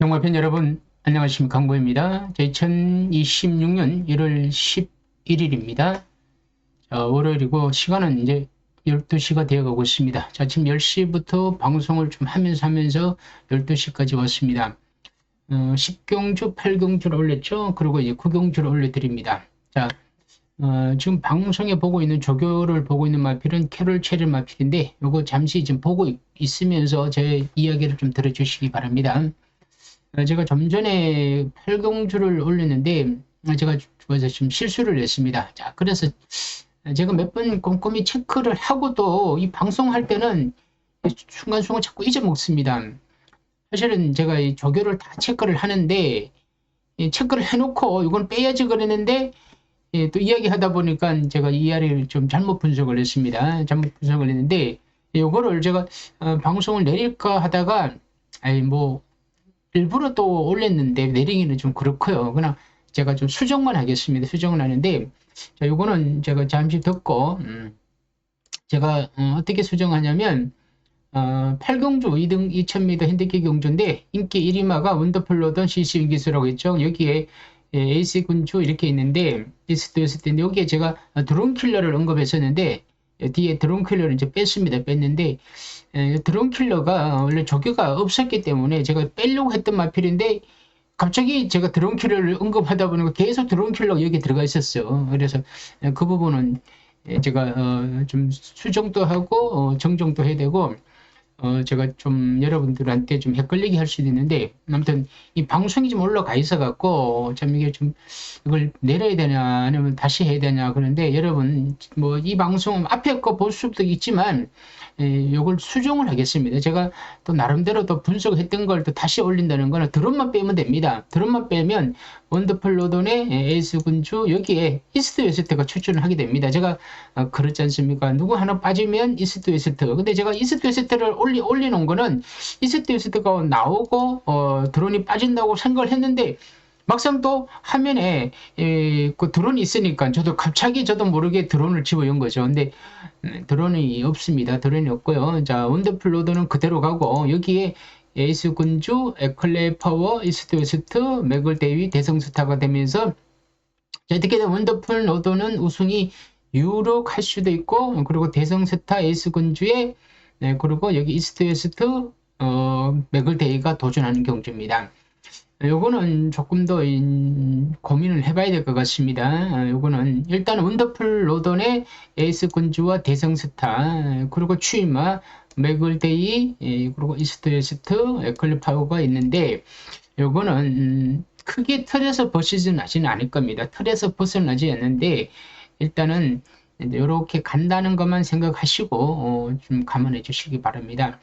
경마팬 여러분, 안녕하십니까. 강보입니다. 2026년 1월 11일입니다. 월요일이고, 시간은 이제 12시가 되어가고 있습니다. 자, 아침 10시부터 방송을 좀 하면서 12시까지 왔습니다. 10경주, 8경주를 올렸죠. 그리고 이제 9경주를 올려드립니다. 자, 지금 방송에 보고 있는 조교를 보고 있는 마필은 캐롤 체리 마필인데, 요거 잠시 지금 보고 있으면서 제 이야기를 좀 들어주시기 바랍니다. 제가 좀 전에 8경주를 올렸는데, 제가 좀 실수를 했습니다. 자, 그래서 제가 몇 번 꼼꼼히 체크를 하고도 이 방송할 때는 순간순간 자꾸 잊어먹습니다. 사실은 제가 이 조교를 다 체크를 하는데, 체크를 해놓고 이건 빼야지 그랬는데, 또 이야기하다 보니까 제가 이야기를 좀 잘못 분석을 했습니다. 잘못 분석을 했는데, 이거를 제가 방송을 내릴까 하다가, 일부러 또 올렸는데 내리기는 좀 그렇고요. 그냥 제가 좀 수정만 하겠습니다. 수정을 하는데, 자, 요거는 제가 잠시 듣고, 제가 어떻게 수정하냐면, 8경주 2등 2000m 핸디캡 경주인데, 인기 1위마가 원더풀로던 CC 기수라고 했죠. 여기에 에이스 군주 이렇게 있는데, 리스트였을 텐데, 여기에 제가 드론킬러를 언급했었는데, 뒤에 드론킬러를 이제 뺐는데, 드론킬러가 원래 조교가 없었기 때문에 제가 빼려고 했던 마필인데, 갑자기 제가 드론킬러를 언급하다 보니까 계속 드론킬러가 여기 들어가 있었어요. 그래서 그 부분은 제가 좀 수정도 하고 정정도 해야 되고, 제가 좀 여러분들한테 좀 헷갈리게 할 수도 있는데, 아무튼 이 방송이 좀 올라가 있어 갖고 참 이게 좀 이걸 내려야 되냐 아니면 다시 해야 되냐 그런데, 여러분 뭐 이 방송 앞에 거 볼 수도 있지만 요걸 수정을 하겠습니다. 제가 또 나름대로 또 분석했던 걸 또 다시 올린다는 거는 드론만 빼면 됩니다. 드론만 빼면 원더풀 로돈의 에이스 군주 여기에 이스트 웨스트가 출전을 하게 됩니다. 제가 그렇지 않습니까? 누구 하나 빠지면 이스트 웨스트. 근데 제가 이스트 웨스트를 올려놓은 거는 이스트 웨스트가 나오고 드론이 빠진다고 생각을 했는데, 막상 또 화면에 그 드론이 있으니까 저도 갑자기 저도 모르게 드론을 집어연 거죠. 근데 드론이 없습니다. 드론이 없고요. 자, 원더풀 로드는 그대로 가고, 여기에 에이스 군주, 에클레 파워, 이스트 웨스트, 맥을 대위, 대성스타가 되면서, 어떻게든 원더풀 로드는 우승이 유력할 수도 있고, 그리고 대성스타, 에이스 군주에 그리고 여기 이스트 웨스트, 맥을 대위가 도전하는 경주입니다. 요거는 조금 더 고민을 해봐야 될 것 같습니다. 요거는 일단 원더풀 로던의 에이스 군주와 대성스타, 그리고 추이마, 맥을데이, 그리고 이스트 웨스트, 에클리파워가 있는데, 요거는 크게 틀에서 벗어나지는 않을 겁니다. 틀에서 벗어나지 않는데, 일단은 이렇게 간다는 것만 생각하시고 좀 감안해 주시기 바랍니다.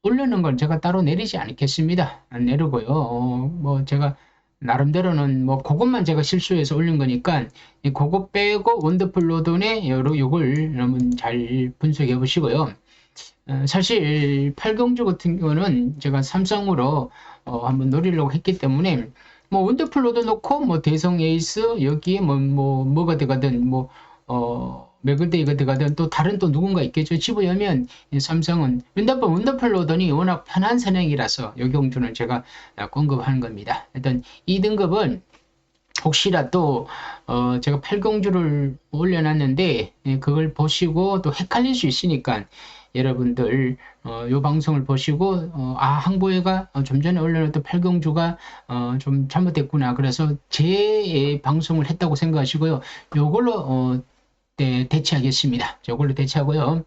올려놓은 건 제가 따로 내리지 않겠습니다. 안 내리고요. 뭐 제가 나름대로는 뭐 그것만 제가 실수해서 올린 거니까 그거 빼고 원더풀 로돈의 요걸 여러분 잘 분석해 보시고요. 사실 8경주 같은 경우는 제가 삼성으로 한번 노리려고 했기 때문에, 뭐 원더풀 로돈 놓고 뭐 대성 에이스 여기에 뭐가 들어가든 맥을데이가 들어가든 또 다른 또 누군가 있겠죠. 집어여면 삼성은 원더풀 로던이 워낙 편한 선행이라서 이 경주는 제가 언급하는 겁니다. 일단 2등급은 혹시라도 제가 8경주를 올려놨는데 그걸 보시고 또 헷갈릴 수 있으니까, 여러분들 요 방송을 보시고 항보회가 좀 전에 올려놓았던 8경주가 좀 잘못됐구나, 그래서 제 방송을 했다고 생각하시고요. 요걸로 대체하겠습니다. 저걸로 대체하고요.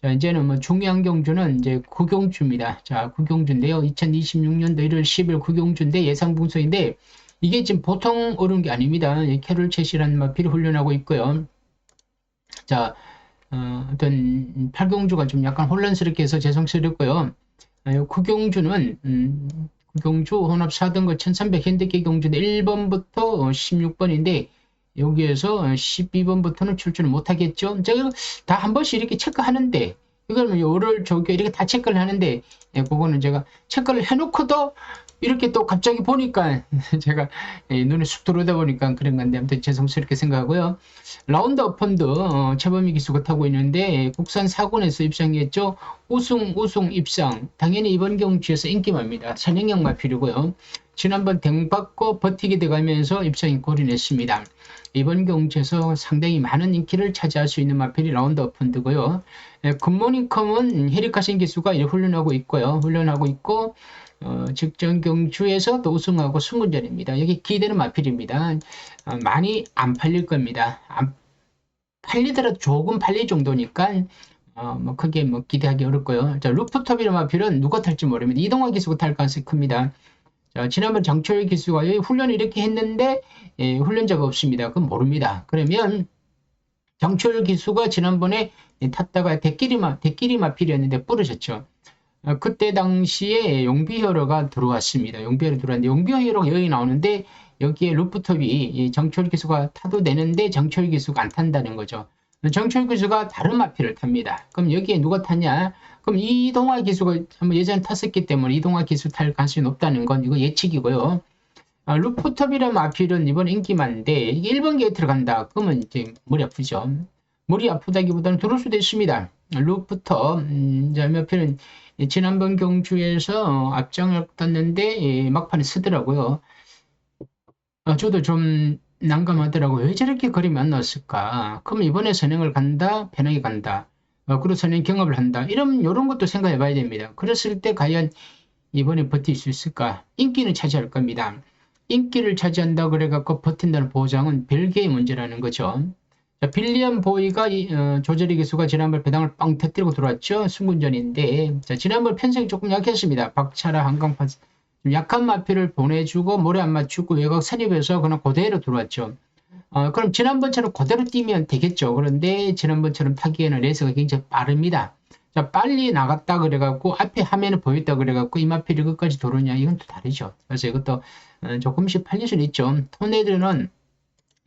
자, 이제는 뭐 중요한 경주는 이제 9경주입니다. 자, 9경주인데요. 2026년도 1월 10일 9경주인데 예상 분석인데, 이게 지금 보통 어려운 게 아닙니다. 캐롤 챗이라는 마필을 훈련하고 있고요. 자, 어떤 8경주가 좀 약간 혼란스럽게 해서 죄송스럽고요. 9경주는 9경주 혼합 4등급 1300 핸디캡 경주인데 1번부터 16번인데, 여기에서 12번부터는 출전을 못하겠죠. 제가 다 한 번씩 이렇게 체크하는데, 이걸 뭐 요를 저기 이렇게 다 체크를 하는데, 그거는 제가 체크를 해놓고도 이렇게 또 갑자기 보니까 제가 눈에 쑥 들어오다 보니까 그런 건데 아무튼 죄송스럽게 생각하고요. 라운드업 펀드 최범위 기수가 타고 있는데 국산 4군에서 입상했죠. 우승 입상. 당연히 이번 경주에서 인기만입니다. 선행형 마필이고요. 지난번 댕받고 버티게 돼가면서 입상이 골인했습니다. 이번 경주에서 상당히 많은 인기를 차지할 수 있는 마필이 라운드업 펀드고요. 굿모닝컴은 헤리카신 기수가 훈련하고 있고요. 훈련하고 있고 직전 경주에서 또 우승하고 승군전입니다. 여기 기대는 마필입니다. 많이 안 팔릴 겁니다. 안 팔리더라도 조금 팔릴 정도니까 뭐 크게 뭐 기대하기 어렵고요. 자, 루프톱이나 마필은 누가 탈지 모릅니다. 이동화 기수가 탈 가능성이 큽니다. 자, 지난번 장초일 기수가 여기 훈련을 이렇게 했는데 훈련자가 없습니다. 그건 모릅니다. 그러면 장초일 기수가 지난번에 탔다가 대끼리 마필이었는데 부러졌죠. 그때 당시에 용비히어로가 들어왔습니다. 용비히어로 들어왔는데 용비히어로가 여기 나오는데 여기에 루프톱이 정철 기수가 타도 되는데 정철 기수가 안 탄다는 거죠. 정철 기수가 다른 마필을 탑니다. 그럼 여기에 누가 타냐? 그럼 이동화 기수가 한번 예전에 탔었기 때문에 이동화 기수 탈 가능성이 높다는 건 이거 예측이고요. 루프톱이라는 마필은 이번 인기만인데 이게 1번 게이트를 간다. 그러면 이제 머리 아프죠. 머리 아프다기보다는 들어올 수도 있습니다. 루프톱 마필은 지난번 경주에서 앞장을 땄는데 막판에 쓰더라고요. 저도 좀 난감하더라고요. 왜 저렇게 그림이 안 나왔을까? 그럼 이번에 선행을 간다, 편하게 간다. 그리고 선행 경험을 한다. 이런 것도 생각해 봐야 됩니다. 그랬을 때 과연 이번에 버틸 수 있을까? 인기는 차지할 겁니다. 인기를 차지한다 그래갖고 버틴다는 보장은 별개의 문제라는 거죠. 자, 빌리엄 보이가 조절의 기수가 지난번 배당을 빵 터뜨리고 들어왔죠. 승군전인데 자, 지난번 편성이 조금 약했습니다. 박차라 한강판 약한 마필을 보내주고 모래 안 맞추고 외곽 선입해서 그냥 그대로 들어왔죠. 그럼 지난번처럼 그대로 뛰면 되겠죠. 그런데 지난번처럼 타기에는 레이스가 굉장히 빠릅니다. 자, 빨리 나갔다 그래갖고 앞에 화면을 보였다 그래갖고 이 마필이 끝까지 도느냐 이건 또 다르죠. 그래서 이것도 조금씩 팔릴 수는 있죠. 토네드는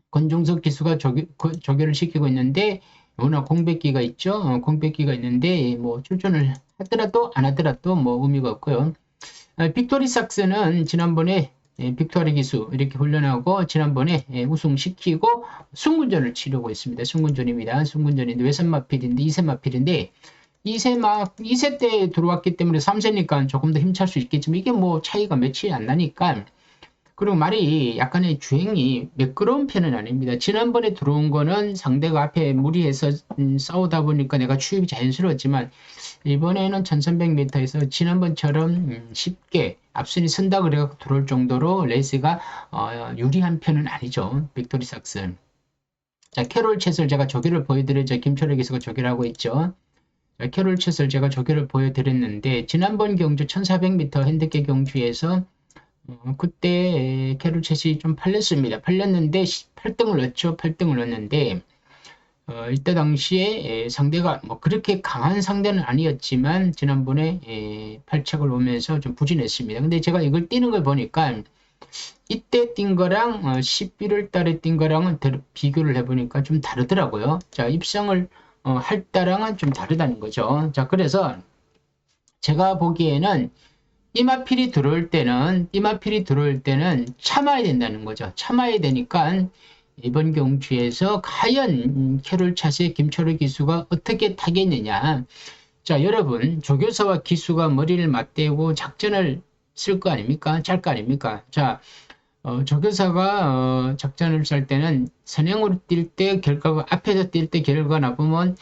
권종석 기수가 조교를 시키고 있는데 워낙 공백기가 있죠. 공백기가 있는데 뭐 출전을 하더라도 안 하더라도 뭐 의미가 없고요. 빅토리 삭스는 지난번에 빅토리 기수 이렇게 훈련하고 지난번에 우승시키고 승군전을 치르고 있습니다. 승군전입니다. 승군전인데 외선 마필인데 2세 마필인데 2세 때 들어왔기 때문에 3세니까 조금 더 힘찰 수 있겠지만 이게 뭐 차이가 며칠 안 나니까 그리고 말이 약간의 주행이 매끄러운 편은 아닙니다. 지난번에 들어온 거는 상대가 앞에 무리해서 싸우다 보니까 내가 추입이 자연스러웠지만 이번에는 1300m에서 지난번처럼 쉽게 앞선이 선다 그래서 들어올 정도로 레이스가 유리한 편은 아니죠. 빅토리 삭스. 자, 캐롤 챗을 제가 조개를 보여드렸죠. 김철혁 기수가 조개를 하고 있죠. 자, 캐롤 챗을 제가 조개를 보여드렸는데 지난번 경주 1400m 핸드캡 경주에서 그때 캐롤 챗이 좀 팔렸습니다. 팔렸는데 8등을 넣었죠. 8등을 넣었는데 이때 당시에 상대가 뭐 그렇게 강한 상대는 아니었지만 지난번에 8착을 오면서 좀 부진했습니다. 근데 제가 이걸 뛰는 걸 보니까 이때 뛴 거랑 11월 달에 뛴 거랑은 비교를 해보니까 좀 다르더라고요. 자, 입상을 할 때랑은 좀 다르다는 거죠. 자, 그래서 제가 보기에는 이마필이 들어올 때는 참아야 된다는 거죠. 참아야 되니까 이번 경주에서 과연 캐롤 찻의 김철호 기수가 어떻게 타겠느냐. 자, 여러분 조교사와 기수가 머리를 맞대고 작전을 쓸 거 아닙니까? 짤 거 아닙니까? 자, 조교사가 작전을 짤 때는 선행으로 뛸 때 결과가 앞에서 뛸 때 결과가 나쁘면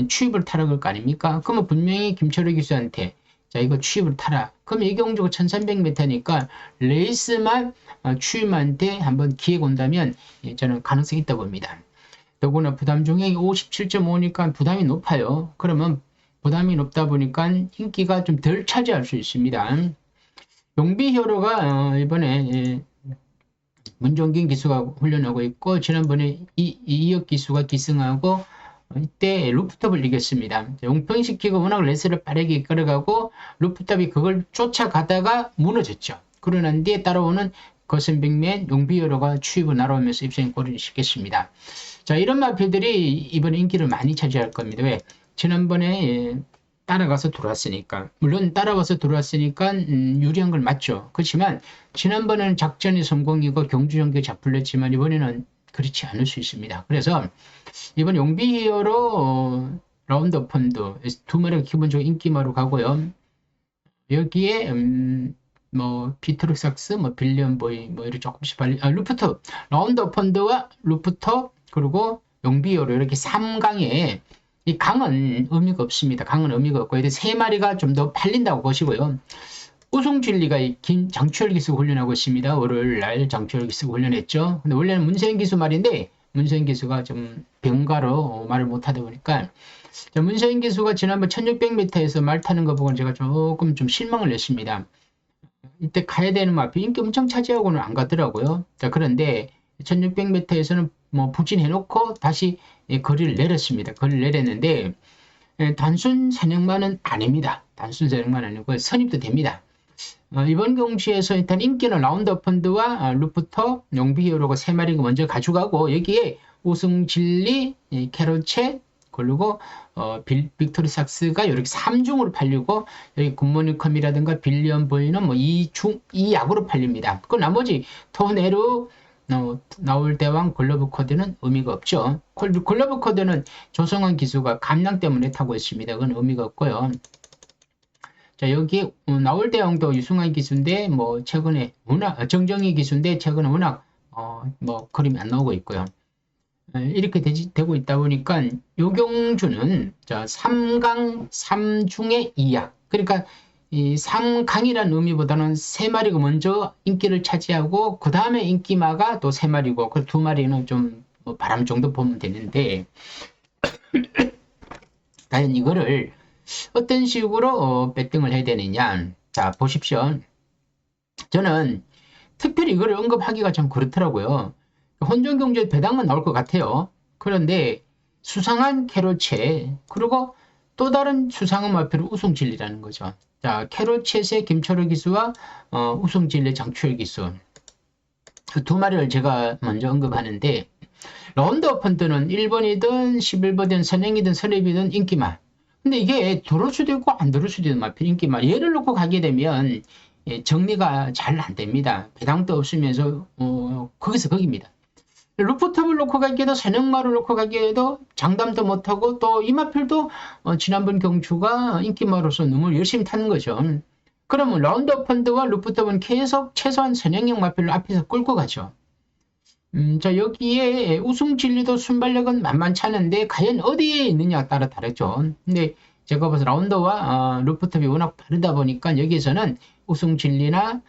추입을 타라 그럴 거 아닙니까? 그러면 분명히 김철호 기수한테 자, 이거 추입을 타라. 그럼 이 경주가 1300m니까 레이스만 추임한테 한번 기회가 온다면 저는 가능성이 있다고 봅니다. 더구나 부담 중액이 57.5니까 부담이 높아요. 그러면 부담이 높다 보니까 인기가 좀 덜 차지할 수 있습니다. 용비히어로가 이번에 문종긴 기수가 훈련하고 있고 지난번에 이혁 기수가 기승하고 이때 루프톱을 이겼습니다. 용평시키고 워낙 레이스를 빠르게 이끌어가고 루프톱이 그걸 쫓아가다가 무너졌죠. 그러고 난 뒤에 따라오는 거센빅맨 용비히어로가 추입을 날아오면서 입상에 골을 시켰습니다. 자, 이런 마필들이 이번에 인기를 많이 차지할 겁니다. 왜? 지난번에 따라가서 들어왔으니까. 물론 따라와서 들어왔으니까 유리한 건 맞죠. 그렇지만 지난번에는 작전이 성공이고 경주정규 잡풀렸지만 이번에는 그렇지 않을 수 있습니다. 그래서 이번 용비 히어로 라운드 펀드 두 마리가 기본적으로 인기마로 가고요. 여기에 뭐 비트룩삭스, 뭐 빌리언보이, 뭐 이렇게 조금씩 루프터, 라운드 펀드와 루프터 그리고 용비 히어로 이렇게 3강에 이 강은 의미가 없습니다. 강은 의미가 없고 이제 세 마리가 좀 더 팔린다고 보시고요. 우승 진리가 장추열 기수 훈련하고 있습니다. 월요일날 장추열 기수 훈련했죠. 근데 원래는 문세인 기수 말인데 문세인 기수가 좀 병가로 말을 못하다 보니까 문세인 기수가 지난번 1600m에서 말 타는 거 보고 제가 조금 좀 실망을 했습니다. 이때 가야 되는 마피 인기 엄청 차지하고는 안 가더라고요. 자, 그런데 1600m에서는 뭐 부진해놓고 다시 거리를 내렸습니다. 거리를 내렸는데 단순 선행만은 아닙니다. 단순 선행만 아니고 선입도 됩니다. 이번 경주에서 일단 인기는 라운드 펀드와 루프터, 용비 히어로가 세 마리가 먼저 가져가고 여기에 우승 진리, 캐롤체 그리고 빅토리 삭스가 이렇게 3중으로 팔리고 여기 굿모닝컴이라든가 빌리언 보이는 뭐 2약으로 팔립니다. 그 나머지 토네루 나올 대왕 글러브 코드는 의미가 없죠. 글러브 코드는 조성환 기수가 감량 때문에 타고 있습니다. 그건 의미가 없고요. 자, 여기 나올 대왕도 유승환 기수인데 뭐 최근에 워낙 정정희 기수인데 최근에 워낙 뭐 그림이 안 나오고 있고요. 이렇게 되고 있다 보니까 요경주는 자 3강 3중의 2약 그러니까 이 3강이라는 의미보다는 세 마리가 먼저 인기를 차지하고 그 다음에 인기마가 또 세 마리고 그 두 마리는 좀 바람 정도 보면 되는데 과연 이거를 어떤 식으로 배팅을 해야 되느냐. 자 보십시오. 저는 특별히 이거를 언급하기가 좀 그렇더라고요. 혼전경주에 배당은 나올 것 같아요. 그런데 수상한 캐롤체 그리고 또 다른 수상한 마표로 우승진리라는 거죠. 자, 캐롤챗의 김철호 기수와 우승진리 장추열 기수 그 두 마리를 제가 먼저 언급하는데 라운드 펀드는 1번이든 11번이든 선행이든 선입이든 인기마 근데 이게 들어올 수도 있고 안 들어올 수도 있는 마표 인기마 얘를 놓고 가게 되면 정리가 잘 안 됩니다. 배당도 없으면서 거기서 거기입니다. 루프탑을 놓고 가기에도 선행마를 놓고 가기에도 장담도 못하고 또 이마필도 지난번 경주가 인기마로서 너무 열심히 타는 거죠. 그러면 라운드 펀드와 루프탑은 계속 최소한 선행형 마필을 앞에서 끌고 가죠. 자 여기에 우승 진리도 순발력은 만만치 않은데 과연 어디에 있느냐에 따라 다르죠. 근데 제가 봐서 라운더와 루프탑이 워낙 다르다 보니까 여기에서는 우승 진리나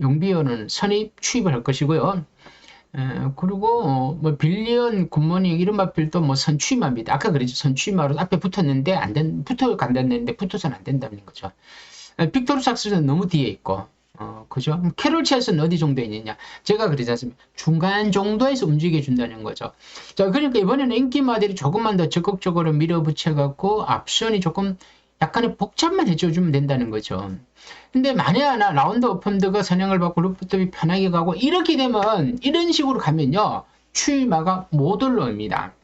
용비어는 선입 추입을 할 것이고요. 그리고 뭐 빌리언 굿모닝 이런 마필도 뭐 선취마입니다. 아까 그랬죠. 선취마로 앞에 붙었는데 붙어 간다는데 붙어서는 안 된다는 거죠. 빅토르 삭스는 너무 뒤에 있고 그죠? 캐롤챗은 어디 정도에 있느냐? 제가 그러지 않습니까? 중간 정도에서 움직여 준다는 거죠. 자, 그러니까 이번에는 인기마들이 조금만 더 적극적으로 밀어붙여 갖고 앞선이 조금 약간의 복잡만 해줘주면 된다는 거죠. 근데 만에 하나 라운드 펀드가 선행을 받고 루프탑이 편하게 가고 이렇게 되면 이런 식으로 가면요 추이마가 못 올라옵니다.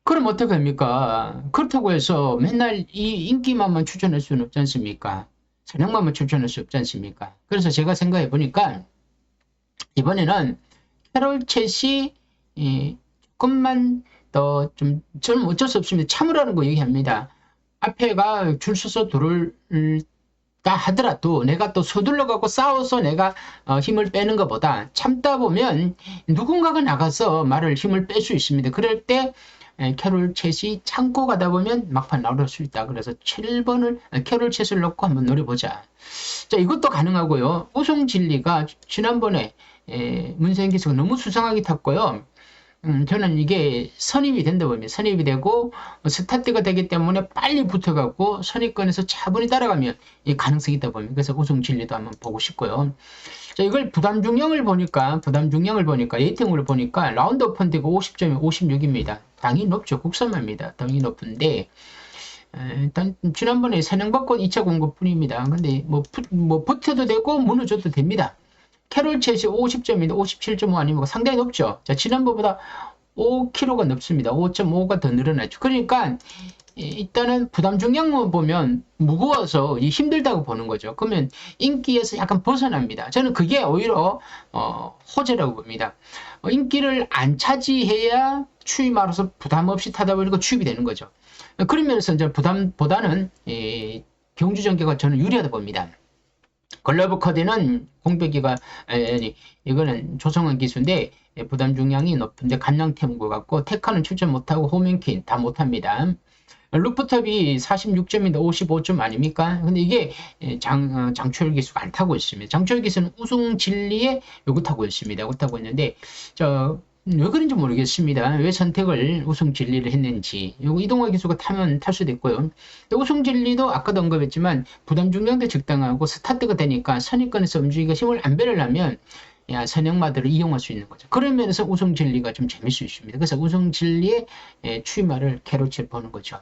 그럼 어떻게 합니까? 그렇다고 해서 맨날 이 인기만만 추천할 수는 없지 않습니까? 선행만만 추천할 수 없지 않습니까? 그래서 제가 생각해 보니까 이번에는 캐롤챗이 조금만 더 좀 저는 어쩔 수 없습니다. 참으라는 거 얘기합니다. 앞에가 줄 서서 들어올다 하더라도 내가 또 서둘러 가고 싸워서 내가 힘을 빼는 것보다 참다 보면 누군가가 나가서 말을 힘을 뺄 수 있습니다. 그럴 때 캐롤챗이 참고 가다 보면 막판 나올 수 있다. 그래서 7번을 캐롤챗을 넣고 한번 노려보자. 자, 이것도 가능하고요. 우승 진리가 지난번에 문세인 기수가 너무 수상하게 탔고요. 저는 이게 선입이 된다 보면 선입이 되고 스타트가 되기 때문에 빨리 붙어가고 선입권에서 차분히 따라가면 이 가능성이 있다 보면 그래서 우승 진리도 한번 보고 싶고요. 자, 이걸 부담 중량을 보니까 레이팅으로 보니까 라운드 펀드가 50점이 56입니다. 당이 높죠. 국산마입니다. 당이 높은데 일단 지난번에 선행받고 2차 공급뿐입니다. 근데 뭐 붙어도 되고 무너져도 됩니다. 캐롤챗이 50점인데 57.5 아니면 상당히 높죠. 자, 지난번보다 5kg가 높습니다. 5.5가 더 늘어났죠. 그러니까 일단은 부담 중량만 보면 무거워서 힘들다고 보는 거죠. 그러면 인기에서 약간 벗어납니다. 저는 그게 오히려 호재라고 봅니다. 인기를 안 차지해야 추임하로서 부담 없이 타다 보니까 추입이 되는 거죠. 그런 면에서 이제 부담보다는 경주 전개가 저는 유리하다 봅니다. 글로브 커디는 공백기가 이거는 조성한 기수인데 부담 중량이 높은데 감량템인 것 같고, 테카는 출전 못하고 호밍킨 다 못합니다. 루프톱이 46점인데 55점 아닙니까? 근데 이게 장초열 기수가 안 타고 있습니다. 장초열 기수는 우승 진리에 요거 타고 있습니다. 요거 타고 있는데 왜 그런지 모르겠습니다. 왜 선택을 우승 진리를 했는지. 요거 이동화 기수가 타면 탈 수도 있고요. 우승 진리도 아까도 언급했지만 부담 중량도 적당하고 스타트가 되니까 선입권에서 움직이기가 힘을 안 배려하면 선행마들을 이용할 수 있는 거죠. 그런 면에서 우승 진리가 좀 재밌을 수 있습니다. 그래서 우승 진리의 추임말을 캐로치에 보는 거죠.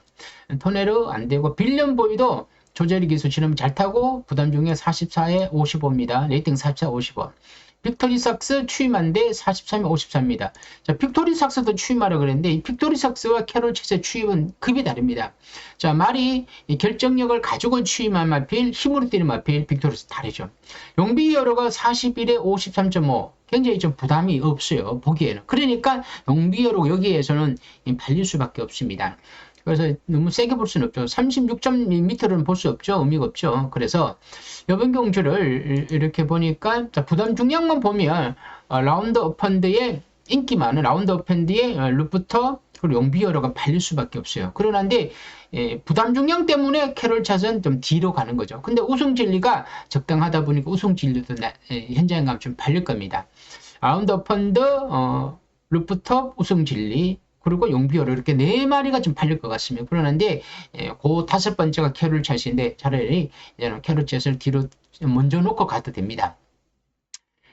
토네르 안 되고, 빌리언 보이도 조절이 기수 지름 잘 타고 부담 중량 44에 55입니다. 레이팅 44, 55. 빅토리 삭스 추임한데 43에 54입니다. 자, 빅토리 삭스도 추임하라 그랬는데 이 빅토리 삭스와 캐롤 챗의 추임은 급이 다릅니다. 자, 말이 결정력을 가지고 추임한 마필, 힘으로 뛰는 마필, 빅토리스 다르죠. 용비여로가 41에 53.5. 굉장히 좀 부담이 없어요, 보기에는. 그러니까 용비여로 여기에서는 발릴 수밖에 없습니다. 그래서 너무 세게 볼 수는 없죠. 36.2m는 볼 수 없죠. 의미가 없죠. 그래서 이번 경주를 이렇게 보니까 부담 중량만 보면 라운드 어펀드의 인기 많은 라운드 어펀드의 루프터 그리고 용비어러가 발릴 수밖에 없어요. 그러는데 부담 중량 때문에 캐롤 찻은 좀 뒤로 가는 거죠. 근데 우승 진리가 적당하다 보니까 우승 진리도 현장에 가면 좀 발릴 겁니다. 라운드 어펀드, 루프터, 우승 진리, 그리고 용비어로 이렇게 네 마리가 좀 팔릴 것 같습니다. 그러는데 그 다섯 번째가 캐롤 챗인데 차라리 이제는 캐롤 챗을 뒤로 먼저 놓고 가도 됩니다.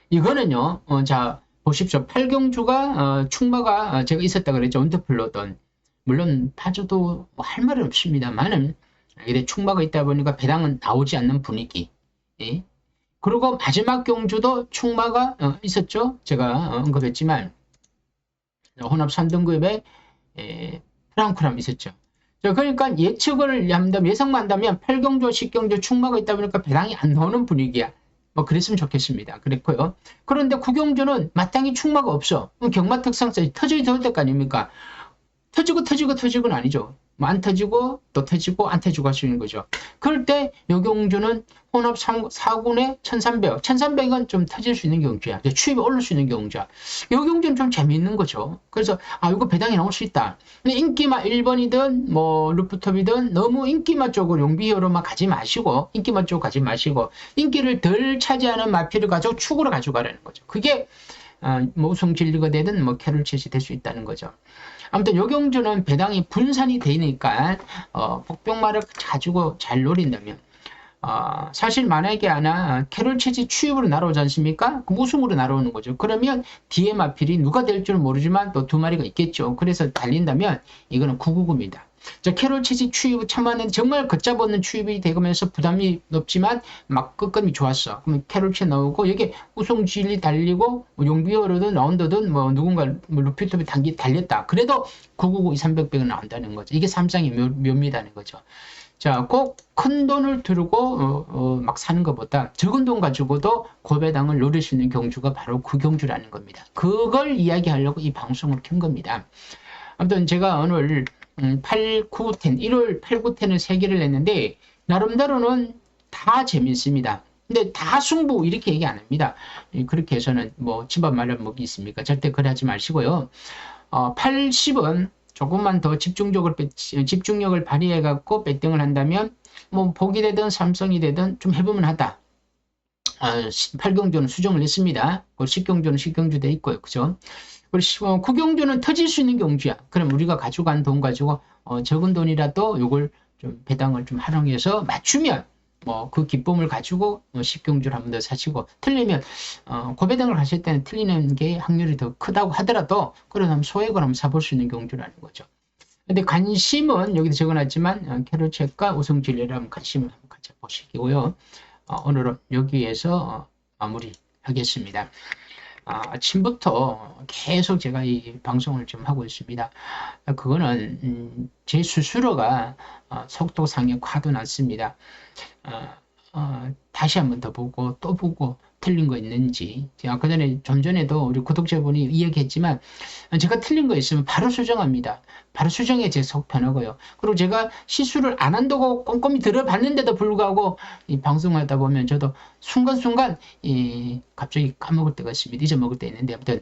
이거는요, 자 보십시오. 8경주가 충마가 제가 있었다 그랬죠. 언더플로던 물론 타줘도 뭐 할 말은 없습니다만은 이래 충마가 있다 보니까 배당은 나오지 않는 분위기. 예? 그리고 마지막 경주도 충마가 있었죠. 제가 언급했지만. 혼합 3등급에 프랑크람 있었죠. 그러니까 예측을 한다면, 예상만 한다면 8경주, 10경주 충마가 있다 보니까 배당이 안 나오는 분위기야. 뭐 그랬으면 좋겠습니다. 그랬고요. 그런데 9경주는 마땅히 충마가 없어. 경마 특성상 터져야 될 때가 아닙니까? 터지고는 아니죠. 뭐 안 터지고 또 터지고 안 터지고 할 수 있는 거죠. 그럴 때 요경주는 혼합 4군에 1300. 1300은 좀 터질 수 있는 경주야. 추입이 오를 수 있는 경주야. 요경주는 좀 재미있는 거죠. 그래서 이거 배당이 나올 수 있다. 근데 인기마 1번이든 뭐 루프톱이든 너무 인기마 쪽으로 용비어로만 가지 마시고, 인기마 쪽으로 가지 마시고 인기를 덜 차지하는 마필을 가지고 축으로 가져가라는 거죠. 그게 뭐 우승 진리가 되든 뭐 캐롤 챗이 될 수 있다는 거죠. 아무튼 요경주는 배당이 분산이 되니까 복병마를 가지고 잘 노린다면 사실 만약에 캐롤 챗이 추입으로 날아오지 않습니까? 그럼 우승으로 날아오는 거죠. 그러면 뒤에 마필이 누가 될 줄은 모르지만 또 두 마리가 있겠죠. 그래서 달린다면 이거는 999입니다. 캐롤 챗이 추입을 참았는데 정말 걷잡 없는 추입이 되면서 부담이 높지만 막 끝감이 좋았어. 그러면 캐롤 챗 나오고 여기 우승 진리 달리고 뭐 용비어로든 라운드든 뭐 누군가 뭐 루피톱이 달렸다. 그래도 999, 2300은 나온다는 거죠. 이게 삼상의 묘미라는 거죠. 자, 꼭 큰 돈을 들고 막 사는 것보다 적은 돈 가지고도 고배당을 노릴 수 있는 경주가 바로 그 경주라는 겁니다. 그걸 이야기하려고 이 방송을 켠 겁니다. 아무튼 제가 오늘 8, 9, 10, 1월 8, 9, 10을 3개를 냈는데 나름대로는 다 재밌습니다. 근데 다 승부 이렇게 얘기 안 합니다. 그렇게 해서는 뭐 집안 마련 먹이 있습니까? 절대 그래 하지 마시고요. 80은 조금만 더 집중력을 발휘해 갖고 배팅을 한다면 뭐 복이 되든 삼성이 되든 좀 해보면 하다. 8경주는 수정을 했습니다. 10경주는 10경주 돼 있고요. 그죠? 그리고 9경주는 터질 수 있는 경주야. 그럼 우리가 가져간 돈 가지고 적은 돈이라도 이걸 좀 배당을 좀 활용해서 맞추면 뭐 그 기쁨을 가지고 10경주를 한 번 더 사시고, 틀리면 고배당을 하실 때는 틀리는 게 확률이 더 크다고 하더라도 그러면 소액을 한번 사볼 수 있는 경주라는 거죠. 근데 관심은 여기도 적어놨지만 캐롤 챗과 우승 진리를 한번 관심을 한번 가져보시고요. 오늘은 여기에서 마무리하겠습니다. 아침부터 계속 제가 이 방송을 좀 하고 있습니다. 그거는 제 스스로가 속도상에 화도 났습니다. 다시 한번 더 보고 또 보고 틀린 거 있는지. 아까 전에 좀 전에도 우리 구독자분이 이야기했지만 제가 틀린 거 있으면 바로 수정합니다. 바로 수정해 제 속 편하고요. 그리고 제가 실수를 안 한다고 꼼꼼히 들어봤는데도 불구하고 이 방송하다 보면 저도 순간순간 갑자기 까먹을 때가 있습니다. 잊어먹을 때 있는데 아무튼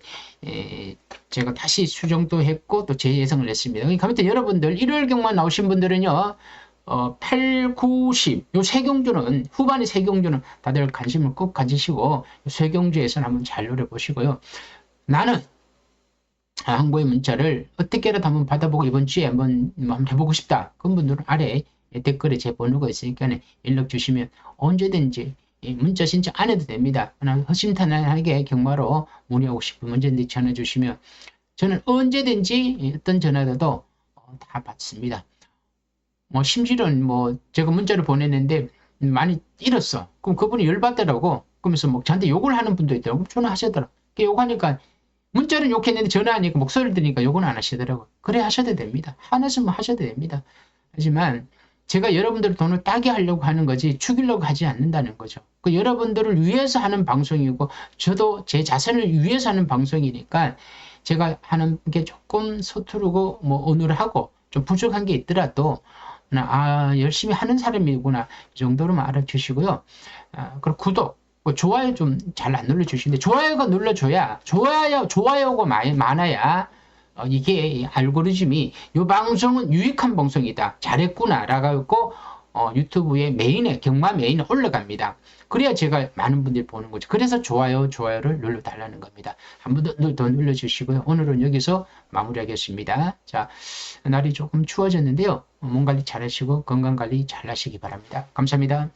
제가 다시 수정도 했고 또 재예상을 했습니다. 그러니까 아무튼 여러분들 일요일경만 나오신 분들은요. 8, 9, 10, 요 세 경주는, 후반의 세 경주는 다들 관심을 꼭 가지시고, 세 경주에서는 한번 잘 노려보시고요. 나는 항고의 문자를 어떻게라도 한번 받아보고 이번 주에 한번 해보고 싶다. 그런 분들은 아래 댓글에 제 번호가 있으니까 연락 주시면 언제든지 문자 신청 안 해도 됩니다. 그냥 허심탄회하게 경마로 문의하고 싶으면 언제든지 전화 주시면 저는 언제든지 어떤 전화라도 다 받습니다. 심지어는 제가 문자를 보냈는데 많이 잃었어. 그럼 그분이 열받더라고. 그러면서 저한테 욕을 하는 분도 있더라고. 전화하시더라고. 욕하니까 문자는 욕했는데 전화하니까 목소리를 들으니까 욕은 안 하시더라고. 그래 하셔도 됩니다. 화났으면 하셔도 됩니다. 하지만 제가 여러분들 돈을 따게 하려고 하는 거지 죽이려고 하지 않는다는 거죠. 그 여러분들을 위해서 하는 방송이고 저도 제 자신을 위해서 하는 방송이니까 제가 하는 게 조금 서투르고 어눌하고 좀 부족한 게 있더라도 열심히 하는 사람이구나 이 정도로만 알아주시고요. 그리고 구독, 좋아요 좀 잘 안 눌러주시는데 좋아요가 눌러줘야 좋아요가 많아야 이게 알고리즘이 이 방송은 유익한 방송이다 잘했구나 라고 유튜브에 경마 메인에 올라갑니다. 그래야 제가 많은 분들이 보는 거죠. 그래서 좋아요를 눌러달라는 겁니다. 한 번 더 눌러주시고요. 오늘은 여기서 마무리하겠습니다. 자, 날이 조금 추워졌는데요. 몸 관리 잘 하시고 건강 관리 잘 하시기 바랍니다. 감사합니다.